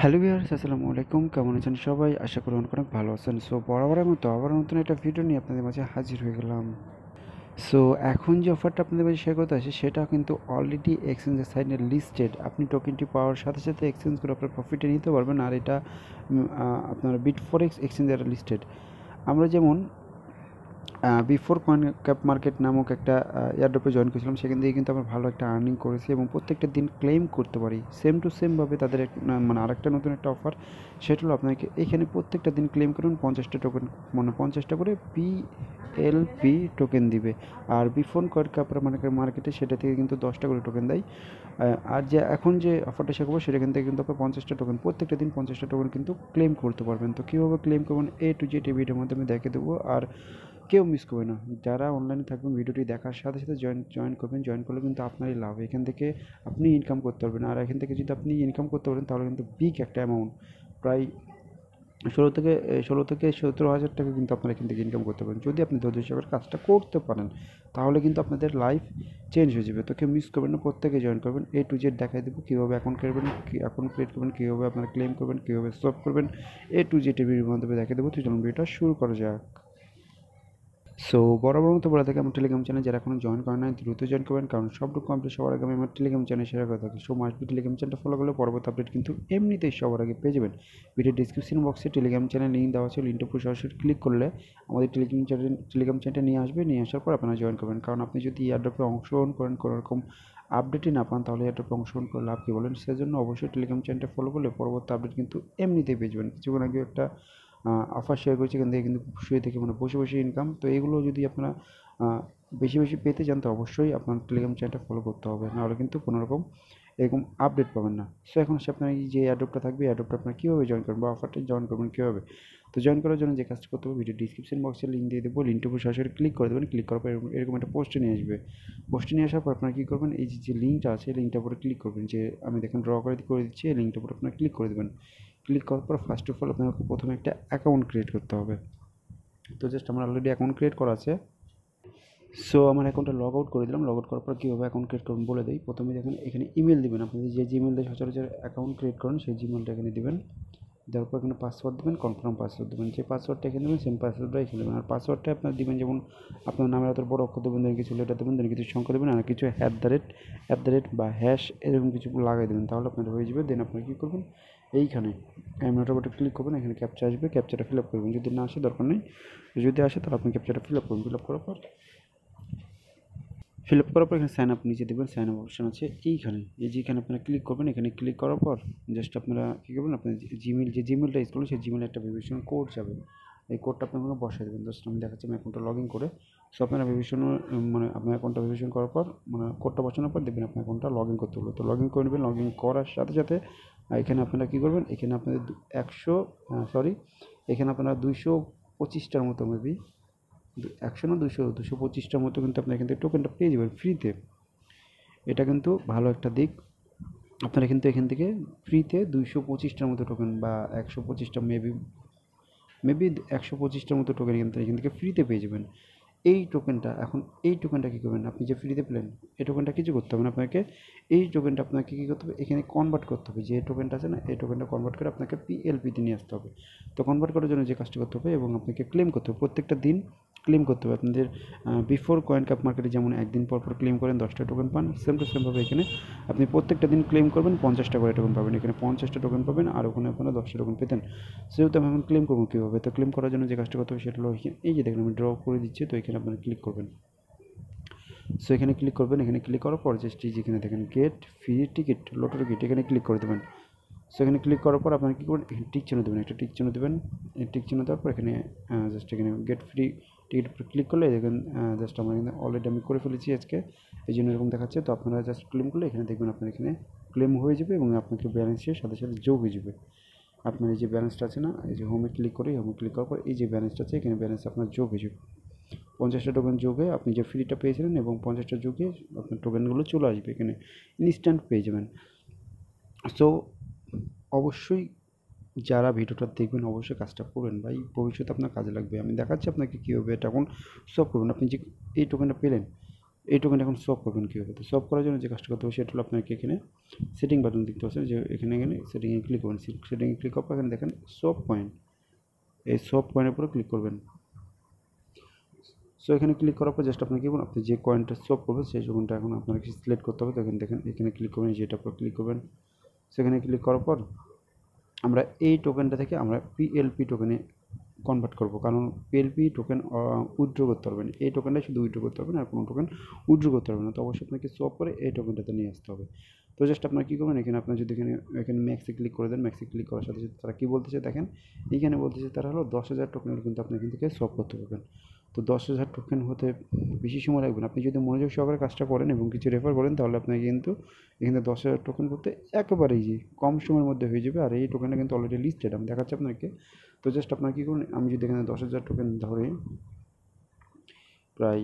Hello viewers, আসসালামু আলাইকুম। কেমন আছেন সবাই? আশা করি অনেক অনেক ভালো আছেন। সো বরাবরের মতো আবার নতুন একটা ভিডিও নিয়ে আপনাদের মাঝে হাজির হয়ে গেলাম। সো এখন যে অফারটা আপনাদের মাঝে শেয়ার করতে আসে সেটা কিন্তু অলরেডি এক্সচেঞ্জের সাইডে লিস্টেড। আপনি টোকেনটি পাওয়ার সাথে সাথে এক্সচেঞ্জ করে আপনার প্রফিটে নিতে পারবেন। আর এটা আপনার বিটফরেক্স এক্সচেঞ্জের লিস্টেড। আমরা যেমন বিফোর কয়েন ক্যাপ মার্কেট নামক একটা এয়ারড্রপে জয়েন করেছিলাম, সেখান থেকে কিন্তু আমরা ভালো একটা আর্নিং করেছি এবং প্রত্যেকটা দিন ক্লেম করতে পারি। সেম টু সেমভাবে তাদের মানে আরেকটা নতুন একটা অফার, সেটা হলো আপনাকে এখানে প্রত্যেকটা দিন ক্লেম করুন 50টা টোকেন, মানে 50টা করে PLP টোকেন দিবে। আর বিফোর কয়েন ক্যাপ মার্কেটে সেটা থেকে কিন্তু 10টা করে টোকেন দেয়। আর যে এখন যে অফারটা শেখাবো সেটা কিন্তু আপনার 50টা টোকেন, প্রত্যেকটা দিন 50টা টোকেন কিন্তু ক্লেম করতে পারবেন। তো কীভাবে ক্লেম করবেন A to Z এই ভিডিওর মাধ্যমে দেখে দেবো। আর কেউ মিস করবে না, যারা অনলাইনে থাকবেন ভিডিওটি দেখার সাথে সাথে জয়েন করবেন। জয়েন করলে কিন্তু আপনারই লাভ, এখান থেকে আপনি ইনকাম করতে পারবেন। আর এখান থেকে যদি আপনি ইনকাম করতে পারেন তাহলে কিন্তু বিগ একটা অ্যামাউন্ট, প্রায় 16 থেকে 17 হাজার টাকা কিন্তু আপনারা এখান থেকে ইনকাম করতে পারেন যদি আপনি ধৈর্য সহকারে কাজটা করতে পারেন। তাহলে কিন্তু আপনাদের লাইফ চেঞ্জ হয়ে যাবে। তো কেউ মিস করবেন না, প্রত্যেকে জয়েন করবেন। A to Z দেখাই দেবো কীভাবে অ্যাকাউন্ট করবেন, অ্যাকাউন্ট ক্রিয়েট করবেন, কীভাবে আপনারা ক্লেম করবেন, কীভাবে সলভ করবেন। A to Z এর ভিডিওর মাধ্যমে দেখিয়ে দেবো। তো চলুন ভিডিওটা শুরু করা যাক। সো বরাবর মতো বলে থাকি আমার টেলিগ্রাম চ্যানেল যারা এখনো জয়েন করেন নাই দ্রুত জয়েন করবেন, কারণ সবটুকু কমপ্লিট সবার আগে আমি আমার টেলিগ্রাম চ্যানেল শেয়ার করে থাকি। সো মাস্ট বি টেলিগ্রাম চ্যানেলটা ফলো করলে পরবর্তী আপডেট কিন্তু এমনিতেই সবার আগে পেয়ে যাবেন। ভিডিও ডিসক্রিপশন বক্সে টেলিগ্রাম চ্যানেল লিঙ্ক দেওয়া আছে, লিঙ্কটা পুরো সরাসরি ক্লিক করলে আমাদের টেলিগ্রাম চ্যানেলটা নিয়ে আসবে। নিয়ে আসার পর আপনারা জয়েন করবেন, কারণ আপনি যদি এয়ারড্রপে অংশগ্রহণ করেন কোনো রকম আপডেটই না পান তাহলে এয়ারড্রপে অংশগ্রহণ করে লাভ কী বলেন। সেজন্য অবশ্যই টেলিগ্রাম চ্যানেলটা ফলো করলে পরবর্তী আপডেট কিন্তু এমনিতেই পেয়ে যাবেন। কিছুক্ষণ আগে একটা অফার শেয়ার করেছি, এখান থেকে কিন্তু শুয়ে থেকে মানে বসে বসে ইনকাম। তো এগুলো যদি আপনারা বেশি বেশি পেতে চান তো অবশ্যই আপনার টেলিগ্রাম চ্যানেলটা ফলো করতে হবে, নাহলে কিন্তু কোনো রকম এরকম আপডেট পাবেন না। সো এখন হচ্ছে আপনার এই যে অ্যাড্রপটা থাকবে, অ্যাড্রপটা আপনার কীভাবে জয়েন করবেন বা অফারটা জয়েন করবেন কীভাবে। তো জয়েন করার জন্য যে কাজটা করতে হবে, ভিডিও ডিসক্রিপশন বক্সে লিঙ্ক দিয়ে দেবো, লিঙ্কটার উপর সরাসরি ক্লিক করে দেবেন। ক্লিক করার পর এরকম একটা পোস্টে নিয়ে আসবে। পোস্টে নিয়ে আসার পর আপনারা কী করবেন, এই যে লিঙ্কটা আছে লিঙ্কটার উপরে ক্লিক করবেন। যে আমি দেখেন ড্র করে দিচ্ছি, এই লিঙ্কটার উপর আপনারা ক্লিক করে দেবেন। ক্লিক করার পর ফার্স্ট অফ অল আপনাকে প্রথমে একটা অ্যাকাউন্ট ক্রিয়েট করতে হবে। তো জাস্ট আমার অলরেডি অ্যাকাউন্ট ক্রিয়েট করা আছে। সো আমার অ্যাকাউন্টটা লগ আউট করে দিলাম। লগ আউট করার পর কীভাবে অ্যাকাউন্ট ক্রিয়েট করবেন বলে দিই। প্রথমে দেখেন এখানে ইমেল দেবেন, আপনি যে জিমেল দিয়ে সচরাচর অ্যাকাউন্ট ক্রিয়েট করেন সেই জিমেলটা এখানে দেবেন। দেওয়ার পর এখানে পাসওয়ার্ড দেবেন, কনফার্ম পাসওয়ার্ড দেবেন। যে পাসওয়ার্ডটা এখানে দেবেন সেম পাসওয়ার্ডটা এখানে দেবেন। আর পাসওয়ার্ডটা আপনার দেবেন যেমন আপনার নামের এত বড় অক্ষর দেবেন, দেন কিছু লেটার দেবেন, দেন কিছু সংখ্যা দেবেন, আর কিছু অ্যাট দ্য রেট বা হ্যাশ এরকম কিছু লাগাই দেবেন, তাহলে আপনার হয়ে যাবে। দেন আপনারা কী করবেন, এইখানে নোটের উপরে ক্লিক করবেন, এখানে ক্যাপচা আসবে, ক্যাপচাটা ফিল আপ করবেন। যদি না আসে দরকার নেই, যদি আসে তাহলে আপনি ক্যাপচাটা ফিল আপ করবেন। ফিল আপ করার পর এখানে সাইন আপ নিচে দেবেন, সাইন আপ অপশান আছে এইখানে, এই যে এখানে আপনারা ক্লিক করবেন। এখানে ক্লিক করার পর জাস্ট আপনারা কী করবেন, আপনার যে জিমেলটা ইউজ করবেন সেই জিমেলে একটা ভেরিফিকেশন কোড যাবে, এই কোডটা আপনার বসাই দেবেন। জাস্ট আমি দেখাচ্ছি আমি অ্যাকাউন্টটা লগ ইন করে। সো আপনারা ভেরিফিকেশন মানে আপনার অ্যাকাউন্টটা ভেরিফিকেশন করার পর মানে কোডটা বসানোর পর দেখবেন আপনার অ্যাকাউন্টটা লগ ইন করতে হলো। তো লগ ইন করে নেবেন। লগ ইন করার সাথে সাথে এখানে আপনারা কী করবেন, এখানে আপনাদের এখানে আপনারা 225টার মতো মেবি 100 না 225টার মতো কিন্তু আপনি এখান থেকে টোকেনটা পেয়ে যাবেন ফ্রিতে। এটা কিন্তু ভালো একটা দিক। আপনারা কিন্তু এখান থেকে ফ্রিতে 225টার মতো টোকেন বা 125টা মেবি 125টার মতো টোকেন এখান থেকে ফ্রিতে পেয়ে যাবেন। এই টোকেনটা কী করবেন, আপনি যে ফ্রিতে পেলেন এই টোকেনটা কিছু করতে হবে না আপনাকে। এই টোকেনটা আপনাকে কী করতে হবে, এখানে কনভার্ট করতে হবে। যে টোকেনটা আছে না, এই টোকেনটা কনভার্ট করে আপনাকে PLP-তে নিয়ে আসতে হবে। তো কনভার্ট করার জন্য যে কাজটা করতে হবে এবং আপনাকে ক্লেম করতে হবে, প্রত্যেকটা দিন ক্লেম করতে হবে। আপনাদের বিফোর কয়েন ক্যাপ মার্কেটে যেমন একদিন পর পর ক্লেম করেন 10টা টোকেন পান, সেম টু সেমভাবে এখানে আপনি প্রত্যেকটা দিন ক্লেম করবেন 50টা করে টোকেন পাবেন। এখানে 50টা টোকেন পাবেন, আর ওখানে আপনারা 10টা টোকেন পেতেন। সেহেতু আমি এখন ক্লেম করবো কীভাবে, তো ক্লেম করার জন্য যে কাজটা করতে হবে সেটা হলো এই যে দেখেন আমি ড্র করে দিচ্ছি। তো এখানে আপনারা ক্লিক করবেন। সো এখানে ক্লিক করবেন। এখানে ক্লিক করার পর জাস্ট যেখানে দেখেন gate free ticket lottery ticket, এখানে ক্লিক করে দেবেন। সো এখানে ক্লিক করার পর আপনারা কী করবেন, এখানে টিক চিহ্ন দেবেন, একটা টিক চিহ্ন দেবেন। এই টিক চিহ্ন দেওয়ার পর এখানে জাস্ট এখানে গেট ফ্রি টিকিট উপরে ক্লিক করলে দেখবেন জাস্ট আমার এখানে অলরেডি আমি করে ফেলেছি আজকে, এই জন্য এরকম দেখাচ্ছে। তো আপনারা জাস্ট ক্লেম করলে এখানে দেখবেন আপনার এখানে ক্লেম হয়ে যাবে এবং আপনাকে ব্যালেন্সের সাথে সাথে যোগ হয়ে যাবে। আপনার এই যে ব্যালেন্সটা আছে না, এই যে হোমে ক্লিক করি, হোমে ক্লিক করার পর এই যে ব্যালেন্সটা আছে এখানে ব্যালেন্স আপনার যোগ হয়ে যাবে। 50টা টোকেন যোগে আপনি যে ফ্রিটা পেয়েছিলেন এবং 50টা যোগে আপনার টোকেনগুলো চলে আসবে, এখানে ইনস্ট্যান্ট পেয়ে যাবেন। সো অবশ্যই যারা ভিডিওটা দেখবেন অবশ্যই কাজটা করবেন ভাই, ভবিষ্যতে আপনার কাজে লাগবে। আমি দেখাচ্ছি আপনাকে কীভাবে এটা এখন সলভ করবেন। আপনি যে এই টোকেনটা পেলেন, এই টোকেনটা এখন সোয়াপ করবেন কীভাবে? তো সোয়াপ করার জন্য যে কাজটা করতে হবে সেটা হলো আপনাকে এখানে সেটিং বাটন দেখতে পাচ্ছেন, যে এখানে সেটিংয়ে ক্লিক করবেন। সেটিংয়ে ক্লিক করার পর এখানে দেখেন সোয়াপ পয়েন্ট, এই সোয়াপ পয়েন্টের উপরে ক্লিক করবেন। সো এখানে ক্লিক করার পর জাস্ট আপনাকে কি করবেন, আপনি যে কয়েনটা সোয়াপ করবেন সেই টোকেনটা এখন আপনাকে সিলেক্ট করতে হবে। তো এখানে দেখেন এখানে ক্লিক করবেন, যেটার উপর ক্লিক করবেন। সেখানে ক্লিক করার পর আমরা এই টোকেনটা থেকে আমরা পিএলপি টোকেনে কনভার্ট করব, কারণ পিএলপি টোকেন উইথড্র করতে পারবেন, এই টোকেনটাই শুধু উইথড্র করতে পারবেন, আর কোনো টোকেন উইথড্র করতে পারবেন না। তো অবশ্যই আপনাকে সোয়াপ করে এই টোকেনটাতে নিয়ে আসতে হবে। তো জাস্ট আপনার কী করবেন, এখানে আপনার যদি এখানে ম্যাক্সে ক্লিক করে দেন, ম্যাক্সে ক্লিক করার সাথে সাথে তারা কী বলতেছে দেখেন, এখানে বলতেছে তারা হলো 10,000 টোকেনের কিন্তু আপনি এখান থেকে সোয়াপ করতে পারবেন। তো 10,000 টোকেন হতে বেশি সময় লাগবে না, আপনি যদি মনোযোগ সহকারে কাজটা করেন এবং কিছু রেফার করেন তাহলে আপনাকে কিন্তু এখানে 10,000 টোকেন করতে একেবারে ইজি, কম সময়ের মধ্যে হয়ে যাবে। আর এই টোকেনটা কিন্তু অলরেডি লিস্টেড, আমি দেখাচ্ছি আপনাকে। তো জাস্ট আপনার কী করুন, আমি যদি এখানে 10,000 টোকেন ধরি, প্রায়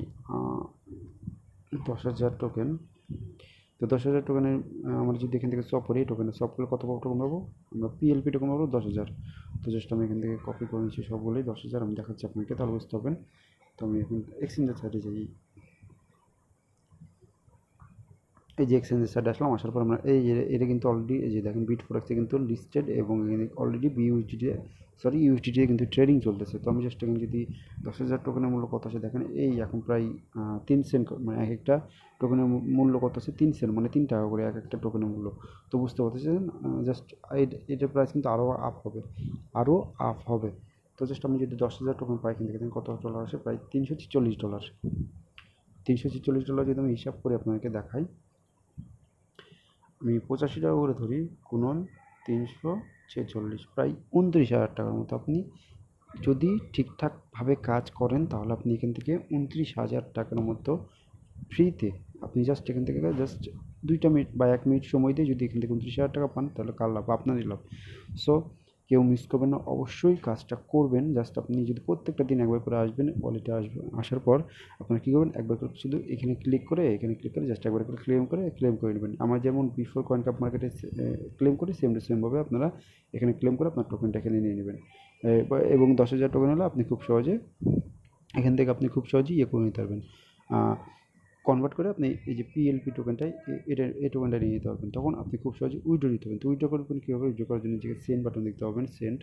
10,000 টোকেন, তো 10,000 টোকেনের আমরা যদি এখান থেকে সব করি, এই টোকেনে সব করলে কত টোকেন পাবো, আমরা পিএলপি টোকেন পাবো 10,000। তো জাস্ট আমি এখান থেকে কপি করে নিচ্ছি সবগুলোই 10,000, আমি দেখাচ্ছি আপনাকে, তাহলে বুঝতে পারবেন। তো আমি এখন এক্সচেঞ্জের সাইডে যাই, এই যে এক্সচেঞ্জের সাইডে আসলাম, আসার পর আমরা এটা কিন্তু অলরেডি এই যে দেখেন বিট ফরেক্সে কিন্তু লিস্টেড এবং অলরেডি ইউএসডিটি কিন্তু ট্রেডিং চলতেছে। তো আমি জাস্ট এখানে যদি 10,000 টোকেনের মূল্য কত আছে দেখেন, এই এখন প্রায় 3 সেন্ট, মানে এক একটা টোকেনের মূল্য কত আছে 3 সেন্ট, মানে 3 টাকা করে এক একটা টোকেনের মূল্য। তো বুঝতে পারতেছেন, জাস্ট এটার প্রাইস কিন্তু আরও আপ হবে। তো জাস্ট আমি যদি 10,000 টোকেন পাই, কিন্তু দেখেন কত ডলার আসে, প্রায় $346। $346 যদি আমি হিসাব করে আপনাকে দেখাই, আমি 85 টাকা করে ধরি, গুণন 346, প্রায় 29,000 টাকার মতো। আপনি যদি ঠিকঠাকভাবে কাজ করেন তাহলে আপনি এখান থেকে 29,000 টাকার মতো ফ্রিতে আপনি জাস্ট এখান থেকে জাস্ট 2 মিনিট বা 1 মিনিট সময় দিয়ে যদি এখান থেকে 29,000 টাকা পান, তাহলে কার লাভ? আপনারই লাভ। সো কেউ মিস করবেন না, অবশ্যই কাজটা করবেন। জাস্ট আপনি যদি প্রত্যেকটা দিন একবার করে আসবেন, ওয়ালেটে আসার পর আপনারা কী করবেন, একবার করে শুধু এখানে ক্লিক করে জাস্ট একবার করে ক্লেম করে নেবেন। আমার যেমন বিফোর কয়েন কাপ মার্কেটে ক্লেম করি, সেম টু সেমভাবে আপনারা এখানে ক্লেম করে আপনার টোকেনটা এখানে নিয়ে নেবেন। এবং 10,000 টোকেন হলে আপনি খুব সহজে এখান থেকে ইয়ে করে নিতে পারবেন, কনভার্ট করে আপনি এই যে পিএলপি টোকেনটাই এই টোকেনটা নিয়ে নিতে পারবেন। তখন আপনি খুব সহজে উইথড্র নিতে পারবেন। তো উইথড্র করবেন কীভাবে, উইথড্র করার জন্য যে সেন্ড বাটন দেখতে পাবেন, সেন্ড,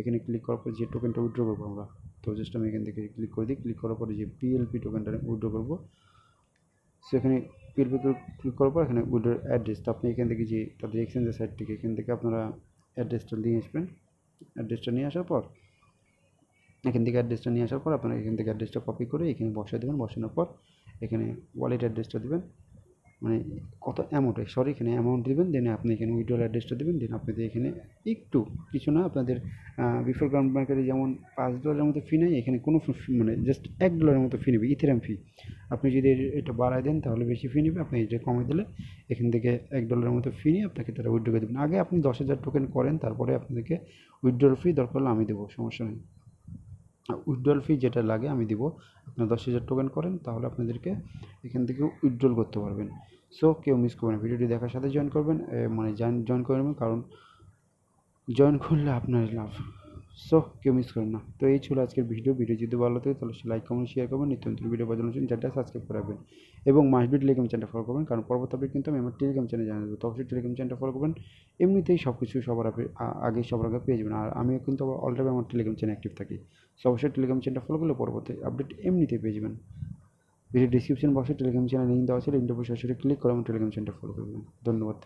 এখানে ক্লিক করার পর যে টোকেনটা উইথড্র করবো আমরা, তো জাস্ট আমি এখান থেকে ক্লিক করে দিই। ক্লিক করার পরে যে পিএলপি টোকেনটা উইথড্র করবো, সেখানে পিএলপি ক্লিক করার পর এখানে উইথড্র অ্যাড্রেস, তো আপনি এখান থেকে যে তাদের এক্সচেঞ্জের সাইট থেকে এখান থেকে আপনারা অ্যাড্রেসটা নিয়ে আসবেন। অ্যাড্রেসটা নিয়ে আসার পর আপনারা এখান থেকে অ্যাড্রেসটা কপি করে এখানে বসায় দেবেন। বসানোর পর এখানে ওয়ালেট অ্যাড্রেসটা দেবেন, মানে কত এখানে অ্যামাউন্ট দেবেন, দেন আপনি এখানে উইথড্রল অ্যাড্রেসটা দেবেন। দেন আপনাদের এখানে একটু কিছু না, আপনাদের বিফোর গ্রাউন্ড মার্কেটে যেমন $5 মতো ফি নেয়, এখানে কোনো মানে জাস্ট $1 মতো ফি নেবে, ইথেরিয়াম ফি। আপনি যদি এটা বাড়ায় দেন তাহলে বেশি ফি নেবে, আপনি এটা কমে দিলে এখান থেকে $1 মতো ফি নিয়ে আপনাকে তারা উইথড্র করে দেবেন। আগে আপনি 10,000 টোকেন করেন, তারপরে আপনাদেরকে উইথড্রল ফি দরকার হলে আমি দেবো, সমস্যা নেই। উইথড্রল ফি যেটা লাগে আমি দিব। আপনারা 10,000 টোকেন করেন তাহলে আপনাদেরকে এখান থেকে উইথড্রল করতে পারবেন। সো কেউ মিস করবেন না, ভিডিওটি দেখার সাথে জয়েন করবেন, মানে জয়েন করে নেবেন, কারণ জয়েন করলে আপনার লাভ। সো কেউ মিস করেন না। তো এই ছিল আজকের ভিডিও যদি ভালো লাগে তাহলে লাইক কমেন্ট শেয়ার করবেন, নিত্য নতুন ভিডিও পাওয়ার জন্য চ্যানেলটা সাবস্ক্রাইব করে রাখবেন এবং মাস্ট বি টেলিগ্রাম চ্যানেলটা ফলো করবেন, কারণ পরবর্তী আপডেট কিন্তু আমি আমার টেলিগ্রাম চ্যানেলে জানিয়ে দেবো। তো অবশ্যই টেলিগ্রাম চ্যানেলটা ফলো করবেন, এমনিতেই সব কিছু সবার আগে পেয়ে যাবেন। আর আমিও কিন্তু অলরেডি আমার টেলিগ্রাম চ্যানেল অ্যাক্টিভ থাকি। সো অবশ্যই টেলিগ্রাম চ্যানেলটা ফলো করলে পরবর্তী আপডেট এমনিতেই পেয়ে যাবেন। ভিডিও ডিসক্রিপশন বক্সে টেলিগ্রাম চ্যানেল লিঙ্ক দেওয়া আছে, লিঙ্কটা সরাসরি ক্লিক করে আমার টেলিগ্রাম চ্যানেলটা ফলো করবেন। ধন্যবাদ।